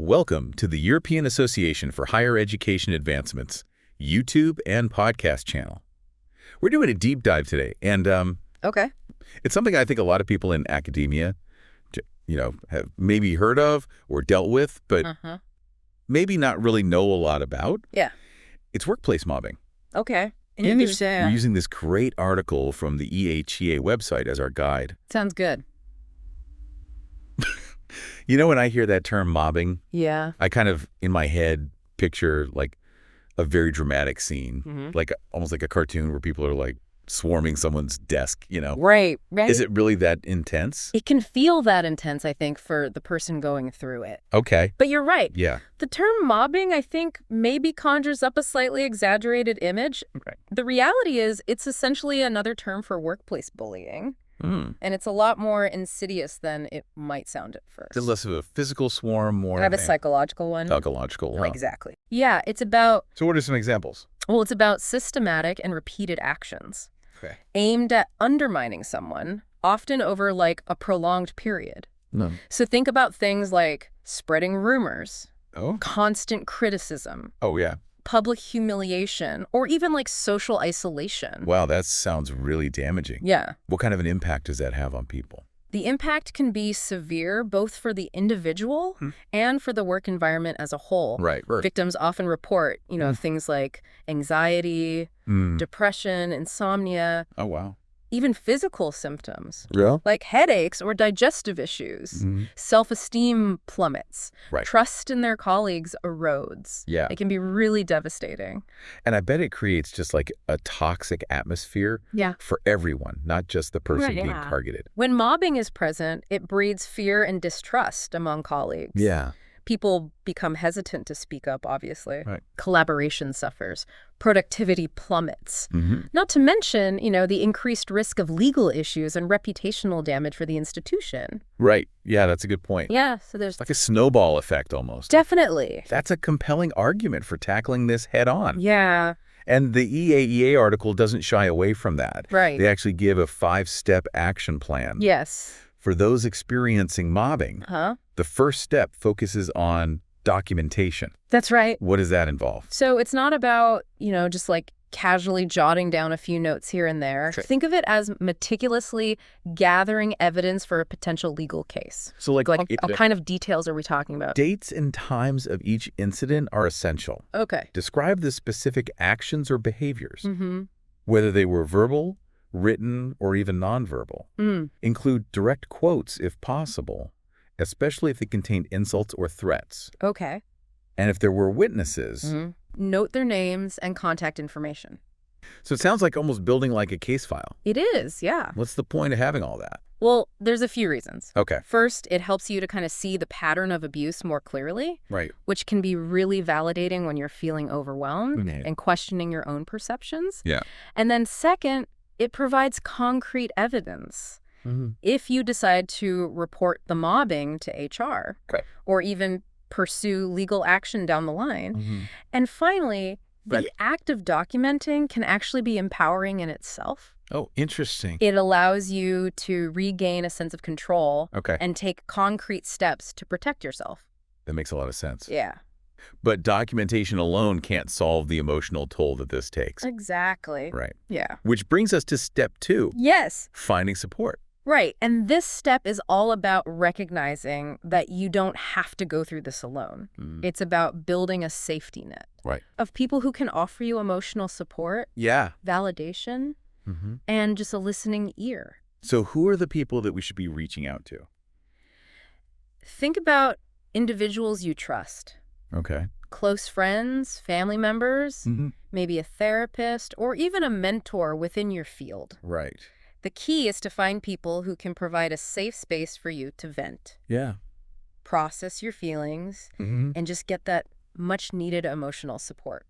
Welcome to the European Association for Higher Education Advancements YouTube and podcast channel. We're doing a deep dive today, and Okay. it's something I think a lot of people in academia, have maybe heard of or dealt with, but maybe not really know a lot about. Yeah. It's workplace mobbing. Okay. We're Interesting. using this great article from the EHEA website as our guide. Sounds good. When I hear that term mobbing, Yeah. I kind of, in my head, picture like a very dramatic scene, like almost like a cartoon where people are like swarming someone's desk, Right. Is it really that intense? It can feel that intense, I think, for the person going through it. Okay. But you're right. Yeah. The term mobbing, I think, maybe conjures up a slightly exaggerated image. Right. The reality is it's essentially another term for workplace bullying. And it's a lot more insidious than it might sound at first. It's less of a physical swarm, more I have a of psychological one. psychological. Huh? Exactly. Yeah, it's about, So what are some examples? it's about systematic and repeated actions Okay. aimed at undermining someone, often over like a prolonged period. No. So think about things like spreading rumors, Oh? constant criticism, Oh, yeah. public humiliation, or even like social isolation. Wow, that sounds really damaging. Yeah. What kind of an impact does that have on people? The impact can be severe both for the individual and for the work environment as a whole. Right. Victims often report, things like anxiety, depression, insomnia, Oh, wow. even physical symptoms Yeah? like headaches or digestive issues. Self-esteem plummets. Right. Trust in their colleagues erodes. Yeah. It can be really devastating. And I bet it creates just like a toxic atmosphere Yeah. for everyone, not just the person Right, being yeah. targeted. When mobbing is present, it breeds fear and distrust among colleagues. Yeah. People become hesitant to speak up, obviously. Right. Collaboration suffers. Productivity plummets. Mm-hmm. Not to mention, the increased risk of legal issues and reputational damage for the institution. Right. Yeah, that's a good point. Yeah, so there's It's like a snowball effect almost. definitely. That's a compelling argument for tackling this head on. Yeah, And the EAEA article doesn't shy away from that. right. They actually give a 5-step action plan. Yes. For those experiencing mobbing, Huh? the first step focuses on documentation. That's right. What does that involve? So it's not about, just like casually jotting down a few notes here and there. Sure. Think of it as meticulously gathering evidence for a potential legal case. So like, What kind of details are we talking about? dates and times of each incident are essential. Okay. Describe the specific actions or behaviors, Mm-hmm. whether they were verbal, written, or even nonverbal. Include direct quotes if possible, especially if they contained insults or threats. Okay. And if there were witnesses. Note their names and contact information. So it sounds like almost building like a case file. It is, yeah. What's the point of having all that? Well, there's a few reasons. Okay. First, it helps you to kind of see the pattern of abuse more clearly, Right. which can be really validating when you're feeling overwhelmed Mhm. and questioning your own perceptions. Yeah. And then second, it provides concrete evidence. If you decide to report the mobbing to HR, Okay. or even pursue legal action down the line. And finally, the Right. act of documenting can actually be empowering in itself. Oh, interesting. It allows you to regain a sense of control Okay. and take concrete steps to protect yourself. That makes a lot of sense. Yeah, But documentation alone can't solve the emotional toll that this takes. exactly. Right. Yeah. Which brings us to step 2, Yes. finding support. Right. And this step is all about recognizing that you don't have to go through this alone. It's about building a safety net Right. of people who can offer you emotional support, Yeah. validation, and just a listening ear. So who are the people that we should be reaching out to? Think about individuals you trust. Okay. Close friends, family members, maybe a therapist, or even a mentor within your field. Right. The key is to find people who can provide a safe space for you to vent, Yeah. process your feelings, and just get that much needed emotional support.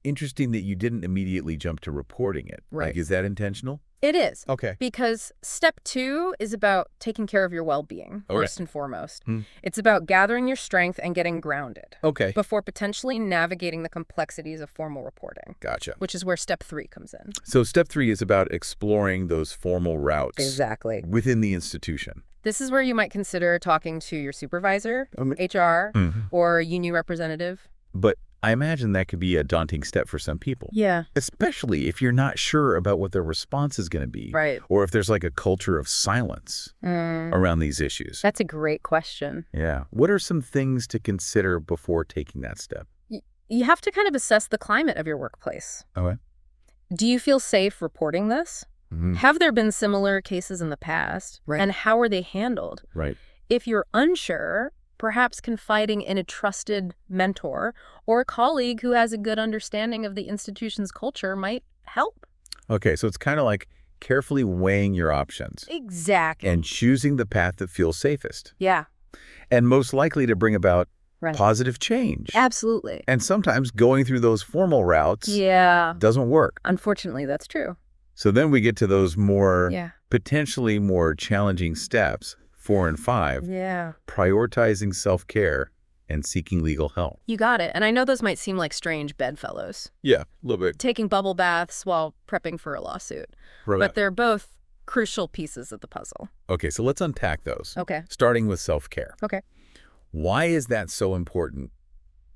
Interesting that you didn't immediately jump to reporting it. Right. Like, is that intentional? It is. Okay. Because step 2 is about taking care of your well-being, All right. first and foremost. It's about gathering your strength and getting grounded Okay. before potentially navigating the complexities of formal reporting, Gotcha. which is where step 3 comes in. So step 3 is about exploring those formal routes Exactly. within the institution. This is where you might consider talking to your supervisor, HR, Mhm. or union representative. But I imagine that could be a daunting step for some people. Yeah. Especially if you're not sure about what their response is going to be. Right. Or if there's like a culture of silence around these issues. That's a great question. Yeah. What are some things to consider before taking that step? You have to kind of assess the climate of your workplace. Okay. Do you feel safe reporting this? Have there been similar cases in the past? Right. And how are they handled? Right. If you're unsure, perhaps confiding in a trusted mentor or a colleague who has a good understanding of the institution's culture might help. Okay. So it's kind of like carefully weighing your options Exactly. and choosing the path that feels safest Yeah. and most likely to bring about Right. positive change. Absolutely. And sometimes going through those formal routes Yeah. doesn't work. Unfortunately, that's true. So then we get to those more Yeah. potentially more challenging steps, 4 and 5, Yeah. prioritizing self-care and seeking legal help. You got it. And I know those might seem like strange bedfellows. Yeah, a little bit. Taking bubble baths while prepping for a lawsuit. But they're both crucial pieces of the puzzle. Okay, so let's unpack those. Okay. Starting with self-care. Okay. Why is that so important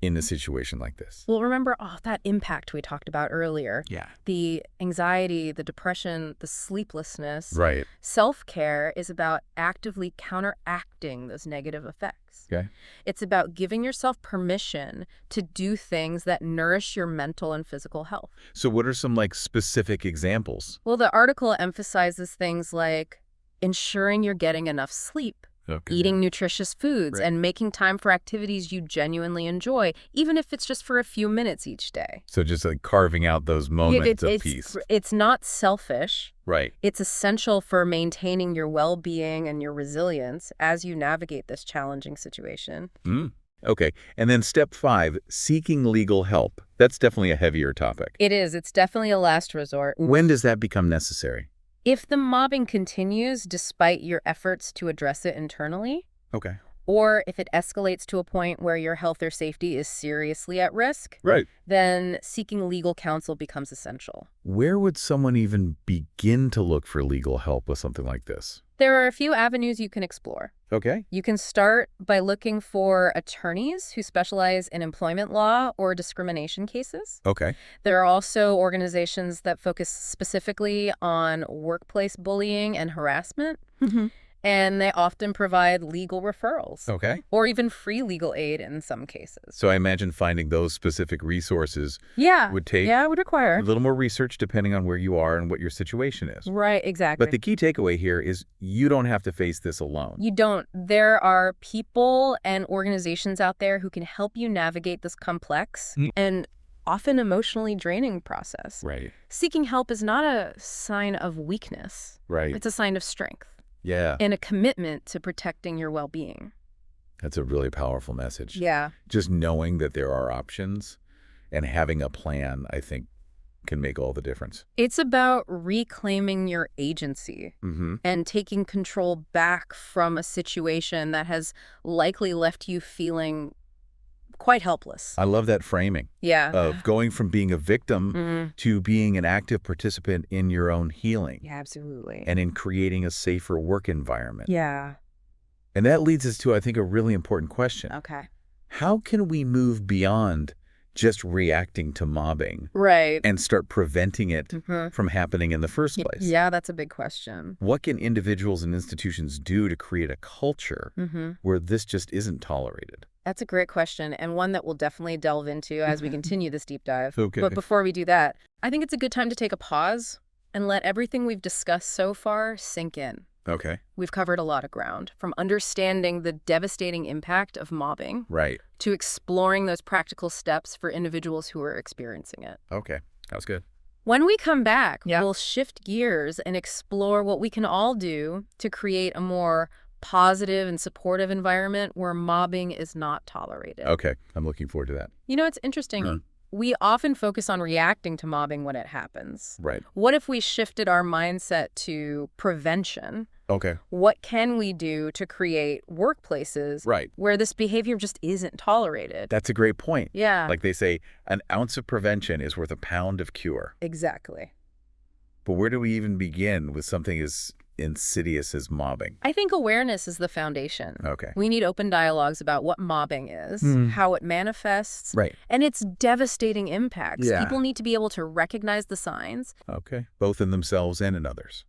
in a situation like this? Well, remember that impact we talked about earlier. Yeah. The anxiety, the depression, the sleeplessness. Right. Self-care is about actively counteracting those negative effects. Okay. It's about giving yourself permission to do things that nourish your mental and physical health. So what are some like specific examples? Well, the article emphasizes things like ensuring you're getting enough sleep, Okay. eating nutritious foods, Right. and making time for activities you genuinely enjoy, even if it's just for a few minutes each day. So just like carving out those moments of peace. It's not selfish. Right. It's essential for maintaining your well-being and your resilience as you navigate this challenging situation. Okay. And then step 5, seeking legal help. That's definitely a heavier topic. It is. It's definitely a last resort. When does that become necessary? If the mobbing continues despite your efforts to address it internally, Okay. or if it escalates to a point where your health or safety is seriously at risk, Right. then seeking legal counsel becomes essential. Where would someone even begin to look for legal help with something like this? There are a few avenues you can explore. Okay. You can start by looking for attorneys who specialize in employment law or discrimination cases. Okay. There are also organizations that focus specifically on workplace bullying and harassment, and they often provide legal referrals Okay. or even free legal aid in some cases. So I imagine finding those specific resources Yeah. would take Yeah, it would require. a little more research depending on where you are and what your situation is. Right, exactly. But the key takeaway here is you don't have to face this alone. You don't. There are people and organizations out there who can help you navigate this complex and often emotionally draining process. Right. Seeking help is not a sign of weakness. Right. It's a sign of strength Yeah. and a commitment to protecting your well-being. That's a really powerful message. Yeah. Just knowing that there are options and having a plan, I think, can make all the difference. It's about reclaiming your agency and taking control back from a situation that has likely left you feeling quite helpless. I love that framing Yeah. of going from being a victim to being an active participant in your own healing Yeah, absolutely. and in creating a safer work environment. Yeah. And that leads us to, I think, a really important question. Okay. How can we move beyond just reacting to mobbing Right. and start preventing it from happening in the first place? Yeah, that's a big question. What can individuals and institutions do to create a culture where this just isn't tolerated? That's a great question, and one that we'll definitely delve into as we continue this deep dive. Okay. But before we do that, I think it's a good time to take a pause and let everything we've discussed so far sink in. Okay. We've covered a lot of ground, from understanding the devastating impact of mobbing Right. to exploring those practical steps for individuals who are experiencing it. Okay. That was good. When we come back, Yeah. we'll shift gears and explore what we can all do to create a more positive and supportive environment where mobbing is not tolerated. Okay. I'm looking forward to that. You know, it's interesting. We often focus on reacting to mobbing when it happens. Right. What if we shifted our mindset to prevention? Okay. What can we do to create workplaces Right. where this behavior just isn't tolerated? That's a great point. Yeah, Like they say, an ounce of prevention is worth a pound of cure. exactly. But where do we even begin with something as insidious as mobbing? I think awareness is the foundation. Okay. We need open dialogues about what mobbing is, how it manifests, Right. and its devastating impacts. Yeah. People need to be able to recognize the signs. Okay. Both in themselves and in others.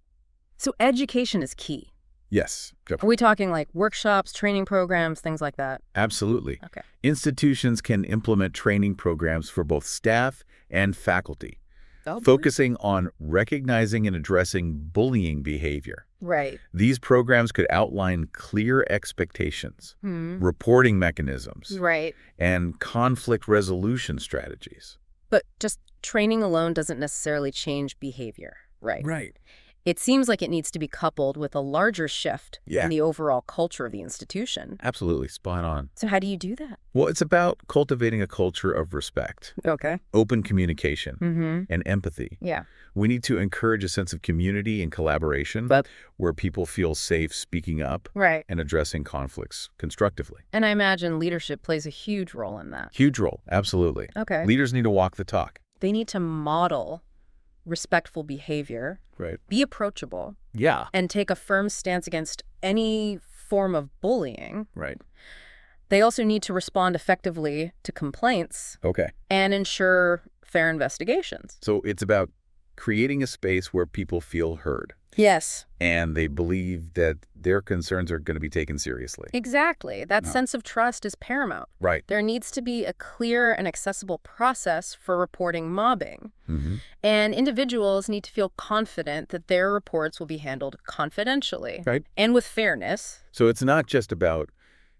So education is key. Yes. Are we talking like workshops, training programs, things like that? Absolutely. Okay. Institutions can implement training programs for both staff and faculty, Oh, focusing on recognizing and addressing bullying behavior. right. These programs could outline clear expectations, reporting mechanisms, Right. and conflict resolution strategies. But just training alone doesn't necessarily change behavior, right? Right. It seems like it needs to be coupled with a larger shift Yeah. in the overall culture of the institution. Absolutely. Spot on. So how do you do that? Well, it's about cultivating a culture of respect, Okay. open communication, Mm-hmm. and empathy. Yeah. We need to encourage a sense of community and collaboration But where people feel safe speaking up right. and addressing conflicts constructively. And I imagine leadership plays a huge role in that. Huge role. Absolutely. Okay. Leaders need to walk the talk. They need to model respectful behavior, Right. be approachable, Yeah. and take a firm stance against any form of bullying. Right. They also need to respond effectively to complaints Okay. and ensure fair investigations. So it's about creating a space where people feel heard Yes, and they believe that their concerns are going to be taken seriously. exactly. That No. sense of trust is paramount. Right. There needs to be a clear and accessible process for reporting mobbing. Mm-hmm. And individuals need to feel confident that their reports will be handled confidentially Right. and with fairness. So it's not just about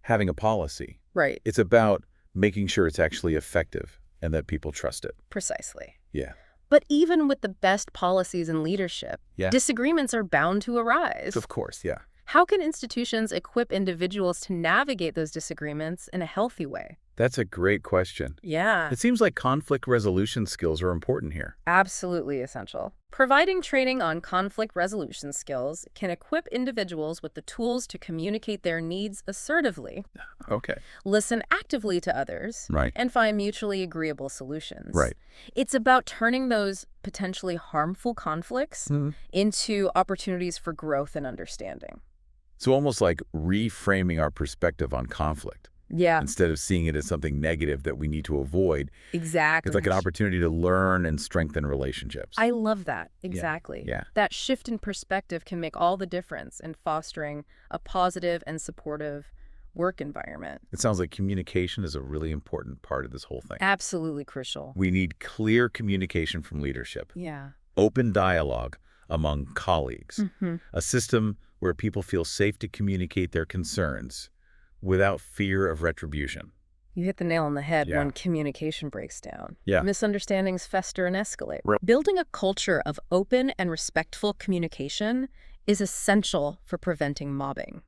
having a policy. Right. It's about making sure it's actually effective and that people trust it. Precisely. Yeah. But even with the best policies and leadership, Yeah. disagreements are bound to arise. Of course. Yeah. How can institutions equip individuals to navigate those disagreements in a healthy way? That's a great question. Yeah, It seems like conflict resolution skills are important here. absolutely essential. Providing training on conflict resolution skills can equip individuals with the tools to communicate their needs assertively, Okay. listen actively to others, Right. and find mutually agreeable solutions. Right. It's about turning those potentially harmful conflicts Mhm. into opportunities for growth and understanding. So almost like reframing our perspective on conflict Yeah, instead of seeing it as something negative that we need to avoid. exactly. It's like an opportunity to learn and strengthen relationships. I love that. Exactly. Yeah. That shift in perspective can make all the difference in fostering a positive and supportive work environment. It sounds like communication is a really important part of this whole thing. Absolutely crucial. We need clear communication from leadership, Yeah. open dialogue among colleagues, Mm-hmm. a system where people feel safe to communicate their concerns without fear of retribution. You hit the nail on the head Yeah. when communication breaks down. Yeah. Misunderstandings fester and escalate. Right. Building a culture of open and respectful communication is essential for preventing mobbing.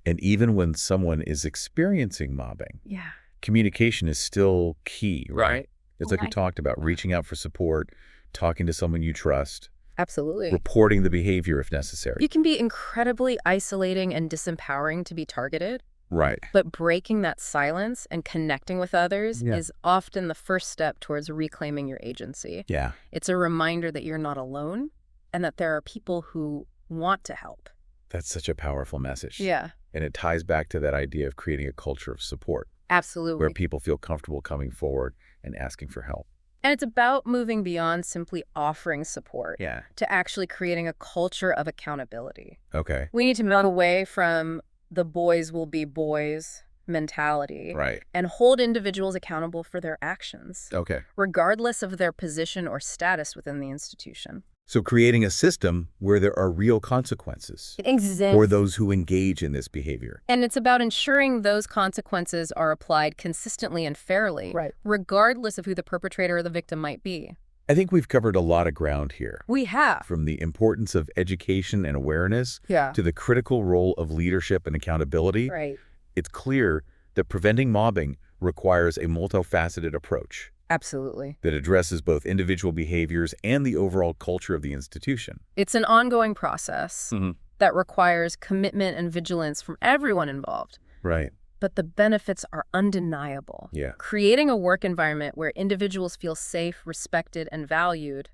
And even when someone is experiencing mobbing, Yeah. communication is still key, right? It's like we Right. talked about, reaching out for support, talking to someone you trust, Absolutely. reporting the behavior if necessary. You can be incredibly isolating and disempowering to be targeted. Right. But breaking that silence and connecting with others Yeah. is often the first step towards reclaiming your agency. Yeah. It's a reminder that you're not alone and that there are people who want to help. That's such a powerful message. Yeah, And it ties back to that idea of creating a culture of support absolutely. where people feel comfortable coming forward and asking for help. And it's about moving beyond simply offering support Yeah. to actually creating a culture of accountability. Okay. We need to move away from the boys will be boys mentality Right. and hold individuals accountable for their actions, Okay. regardless of their position or status within the institution. So creating a system where there are real consequences Exactly. for those who engage in this behavior. And it's about ensuring those consequences are applied consistently and fairly, Right. regardless of who the perpetrator or the victim might be. I think we've covered a lot of ground here, We have. from the importance of education and awareness Yeah. to the critical role of leadership and accountability. Right. It's clear that preventing mobbing requires a multifaceted approach Absolutely. that addresses both individual behaviors and the overall culture of the institution. It's an ongoing process Mhm. that requires commitment and vigilance from everyone involved. Right. But the benefits are undeniable. Yeah. Creating a work environment where individuals feel safe, respected, and valued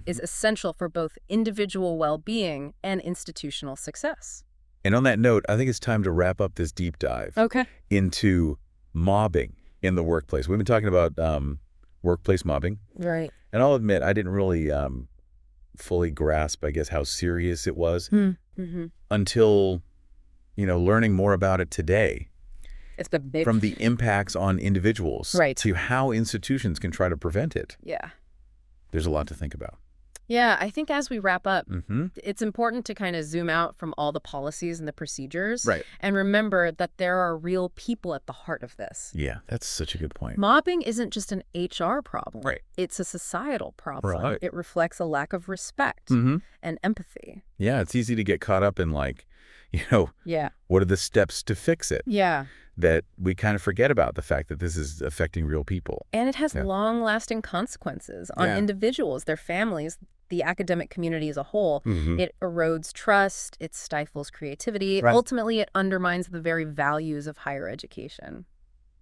is essential for both individual well-being and institutional success. And on that note, I think it's time to wrap up this deep dive into mobbing in the workplace. We've been talking about workplace mobbing. Right. And I'll admit, I didn't really fully grasp, I guess, how serious it was until, learning more about it today. It's the big... From the impacts on individuals to how institutions can try to prevent it. Yeah. There's a lot to think about. Yeah, I think as we wrap up, it's important to kind of zoom out from all the policies and the procedures and remember that there are real people at the heart of this. Yeah, that's such a good point. Mobbing isn't just an HR problem. Right. It's a societal problem. Right. It reflects a lack of respect and empathy. Yeah, it's easy to get caught up in what are the steps to fix it? Yeah. That we kind of forget about the fact that this is affecting real people. And it has long-lasting consequences on individuals, their families, the academic community as a whole. It erodes trust, it stifles creativity. Ultimately, it undermines the very values of higher education.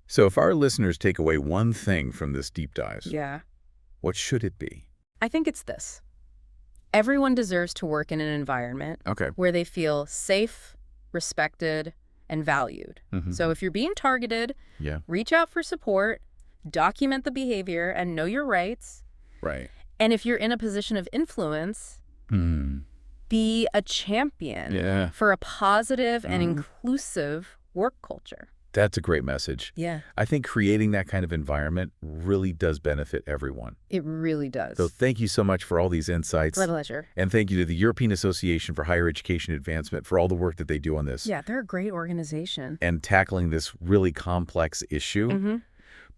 So if our listeners take away one thing from this deep dive, what should it be? I think it's this. Everyone deserves to work in an environment where they feel safe, respected, and valued. So if you're being targeted, reach out for support, document the behavior, and know your rights. Right. And if you're in a position of influence, be a champion for a positive and inclusive work culture. That's a great message. Yeah. I think creating that kind of environment really does benefit everyone. It really does. So thank you so much for all these insights. My pleasure. And thank you to the European Association for Higher Education Advancement for all the work that they do on this. Yeah, they're a great organization. And tackling this really complex issue.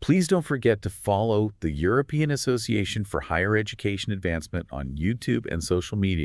Please don't forget to follow the European Association for Higher Education Advancement on YouTube and social media.